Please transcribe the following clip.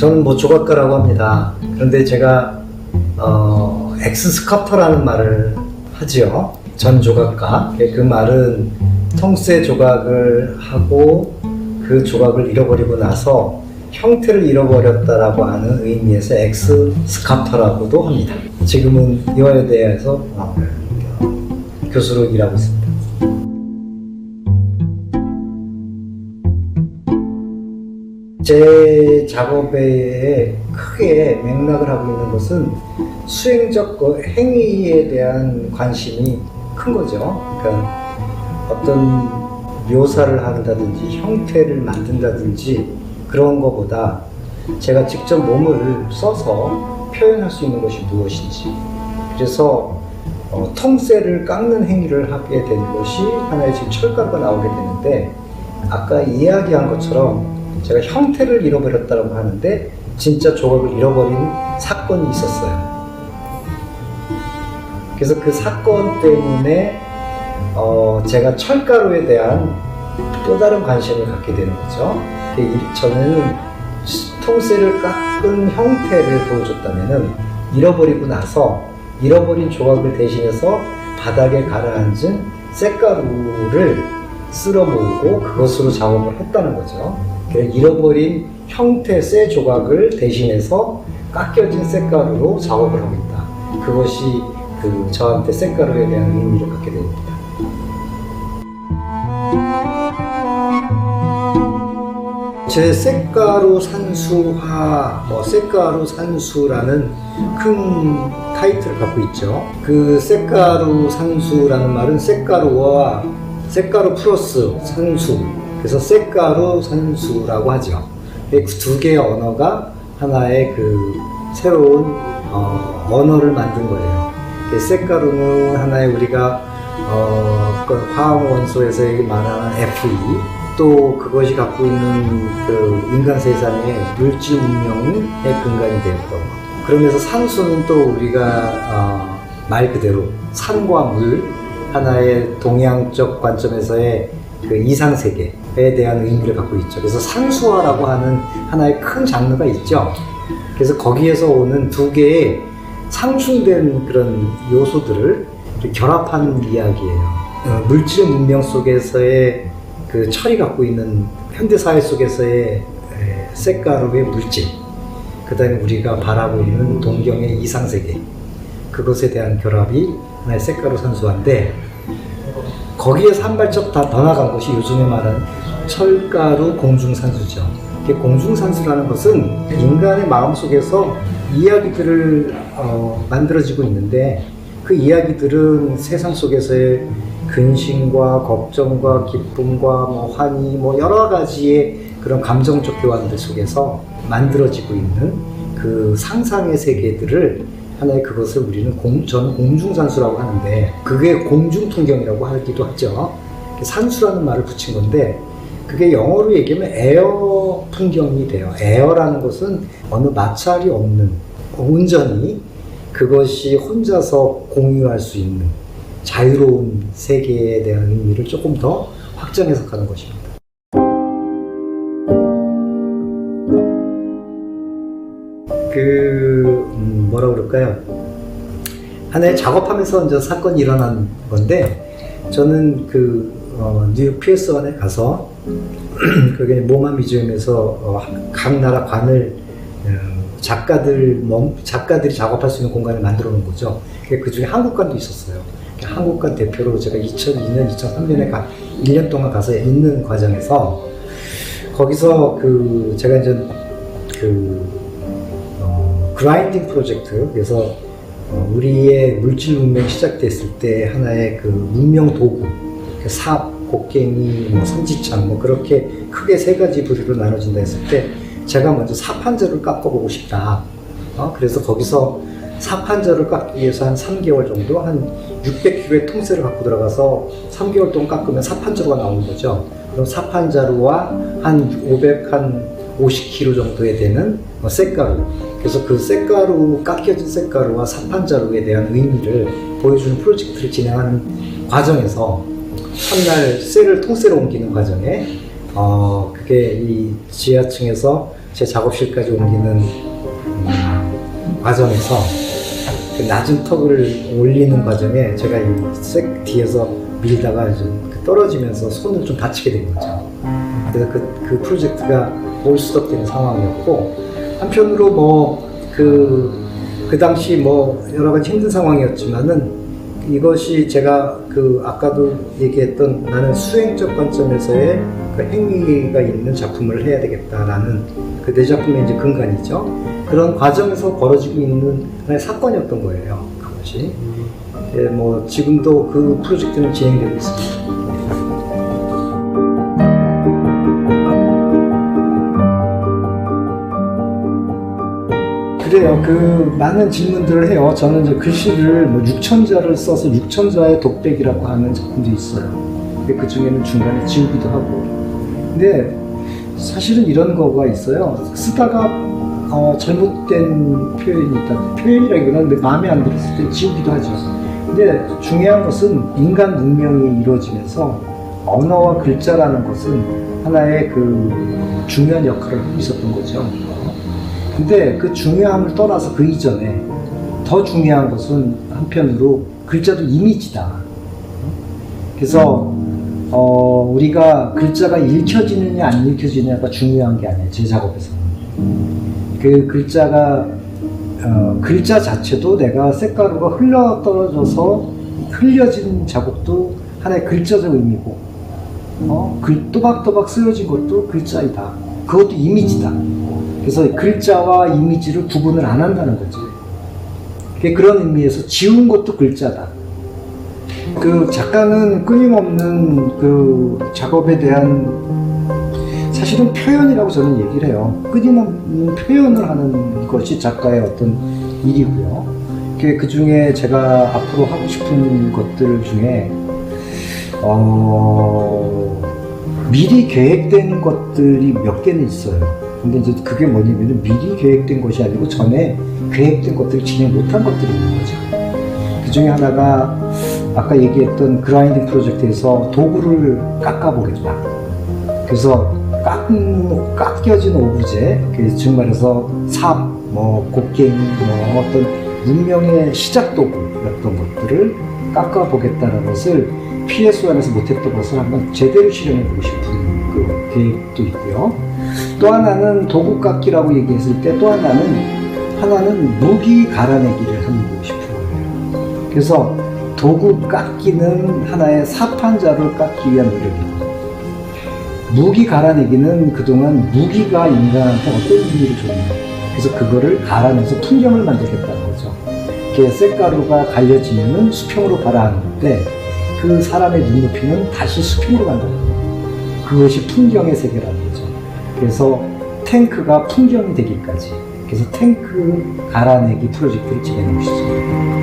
저는 뭐 조각가라고 합니다. 그런데 제가 엑스스커터라는 말을 하지요. 전 조각가. 그 말은 통세 조각을 하고 그 조각을 잃어버리고 나서 형태를 잃어버렸다라고 하는 의미에서 엑스스커터라고도 합니다. 지금은 이화여대에서 교수로 일하고 있습니다. 제 작업에 크게 맥락을 하고 있는 것은 수행적 행위에 대한 관심이 큰 거죠. 그러니까 어떤 묘사를 한다든지 형태를 만든다든지 그런 것보다 제가 직접 몸을 써서 표현할 수 있는 것이 무엇인지, 그래서 통쇠를 깎는 행위를 하게 된 것이 하나의 지금 철가루가 나오게 되는데, 아까 이야기한 것처럼 제가 형태를 잃어버렸다고 하는데 진짜 조각을 잃어버린 사건이 있었어요. 그래서 그 사건 때문에 제가 철가루에 대한 또 다른 관심을 갖게 되는 거죠. 저는 통쇠를 깎은 형태를 보여줬다면 잃어버리고 나서 잃어버린 조각을 대신해서 바닥에 가라앉은 쇳가루를 쓸어 모으고 그것으로 작업을 했다는 거죠. 잃어버린 형태 쇠 조각을 대신해서 깎여진 쇳가루로 작업을 하고 있다. 그것이 저한테 쇳가루에 대한 의미를 갖게 됩니다. 제 쇳가루 산수화, 쇳가루 산수라는 큰 타이틀을 갖고 있죠. 그 쇳가루 산수라는 말은 쇳가루와 쇳가루 플러스 산수, 그래서 쇳가루 산수라고 하죠. 그 두 개의 언어가 하나의 새로운 언어를 만든 거예요. 쇳가루는 하나의 우리가 화학 원소에서 말하는 Fe, 또 그것이 갖고 있는 인간 세상의 물질 문명의 근간이 되었던 것. 그러면서 산수는 또 우리가 말 그대로 산과 물, 하나의 동양적 관점에서의 이상세계에 대한 의미를 갖고 있죠. 그래서 산수화라고 하는 하나의 큰 장르가 있죠. 그래서 거기에서 오는 두 개의 상충된 그런 요소들을 결합한 이야기예요. 물질 문명 속에서의 철이 갖고 있는 현대사회 속에서의 쇳가루의 물질, 그 다음에 우리가 바라고 있는 동경의 이상세계, 그것에 대한 결합이 하나의 쇳가루 산수화인데, 거기에서 한 발짝 더 나간 것이 요즘에 말하는 철가루 공중산수죠. 공중산수라는 것은 인간의 마음속에서 이야기들을 만들어지고 있는데, 그 이야기들은 세상 속에서의 근심과 걱정과 기쁨과 환희, 여러 가지의 그런 감정적 교환들 속에서 만들어지고 있는 그 상상의 세계들을 하나의 그것을 우리는 저는 공중산수라고 하는데, 그게 공중풍경이라고 하기도 하죠. 산수라는 말을 붙인 건데, 그게 영어로 얘기하면 에어 풍경이 돼요. 에어라는 것은 어느 마찰이 없는, 온전히 그것이 혼자서 공유할 수 있는 자유로운 세계에 대한 의미를 조금 더 확장 해석하는 것입니다. 뭐라 그럴까요? 하나의 작업하면서 이제 사건이 일어난 건데, 저는 뉴욕 PS1에 가서 그게 모마 뮤지엄에서 각 나라 관을 작가들이 작업할 수 있는 공간을 만들어 놓은 거죠. 그 중에 한국관도 있었어요. 한국관 대표로 제가 2002년, 2003년에 1년 동안 가서 있는 과정에서, 거기서 제가 이제 그라인딩 프로젝트, 그래서 우리의 물질 문명이 시작됐을 때 하나의 문명 도구, 삽, 곡괭이, 삼지창, 그렇게 크게 세 가지 부류로 나눠진다 했을 때, 제가 먼저 삽 한 절을 깎아보고 싶다. 그래서 거기서 삽 한 절을 깎기 위해서 한 3개월 정도, 한 600kg의 통쇠를 갖고 들어가서 3개월 동안 깎으면 삽 한 자루가 나오는 거죠. 그럼 삽 한 자루와 한 50kg 정도에 되는 쇳가루. 그래서 그 깎여진 쇳가루와 삽 한 자루에 대한 의미를 보여주는 프로젝트를 진행하는 과정에서, 첫날 쇠를 통쇠로 옮기는 과정에 그게 이 지하층에서 제 작업실까지 옮기는 과정에서 그 낮은 턱을 올리는 과정에 제가 이 색 뒤에서 밀다가 좀 떨어지면서 손을 좀 다치게 된 거죠. 그래서 그 프로젝트가 올스톱되는 상황이었고, 한편으로 뭐 그 당시 뭐 여러 가지 힘든 상황이었지만은 이것이 제가 아까도 얘기했던 나는 수행적 관점에서의 그 행위가 있는 작품을 해야 되겠다라는 그 내 작품의 이제 근간이죠. 그런 과정에서 벌어지고 있는 하나의 사건이었던 거예요. 그것이. 예, 뭐 지금도 그 프로젝트는 진행되고 있습니다. 그래요. 많은 질문들을 해요. 저는 이제 글씨를 뭐 6천자를 써서 6천자의 독백이라고 하는 작품도 있어요. 근데 그 중에는 중간에 지우기도 하고. 근데 사실은 이런 거가 있어요. 쓰다가 잘못된 표현이 있다. 표현이라기보다는 내 마음에 안 들었을 때 지우기도 하죠. 근데 중요한 것은 인간 문명이 이루어지면서 언어와 글자라는 것은 하나의 중요한 역할을 하고 있었던 거죠. 근데 그 중요함을 떠나서 그 이전에 더 중요한 것은 한편으로 글자도 이미지다. 그래서 우리가 글자가 읽혀지느냐 안 읽혀지느냐가 중요한 게 아니에요. 제 작업에서는. 그 글자가 글자 자체도 내가 색가루가 흘러 떨어져서 흘려진 작업도 하나의 글자적 의미고, 또박또박 쓰여진 것도 글자이다. 그것도 이미지다. 그래서 글자와 이미지를 구분을 안 한다는 거죠. 그런 의미에서 지운 것도 글자다. 작가는 끊임없는 작업에 대한 사실은 표현이라고 저는 얘기를 해요. 끊임없는 표현을 하는 것이 작가의 어떤 일이고요. 그 중에 제가 앞으로 하고 싶은 것들 중에 미리 계획된 것들이 몇 개는 있어요. 근데 이제 그게 뭐냐면 미리 계획된 것이 아니고 전에 계획된 것들을 진행 못한 것들이 있는 거죠. 그 중에 하나가 아까 얘기했던 그라인딩 프로젝트에서 도구를 깎아보겠다. 그래서 깎여진 오브제, 즉 말해서 삽, 곡괭이, 어떤 문명의 시작 도구였던 것들을 깎아보겠다는 것을 PS 안에서 못했던 것을 한번 제대로 실현해보고 싶은 계획도 있고요. 또 하나는 도구 깎기라고 얘기했을 때 또 하나는 무기 갈아내기를 해보고 싶은 거예요. 그래서 도구 깎기는 하나의 사판자를 깎기 위한 노력이고, 무기 갈아내기는 그동안 무기가 인간한테 어떤 의미를 줬는가, 그래서 그거를 갈아내서 풍경을 만들겠다는 거죠. 이렇게 쇳가루가 갈려지면은 수평으로 가라앉는데 그 사람의 눈높이는 다시 수평으로 간다는 거예요. 그것이 풍경의 세계라는 거죠. 그래서 탱크가 풍경이 되기까지, 그래서 탱크 갈아내기 프로젝트를 진행하고 있습니다.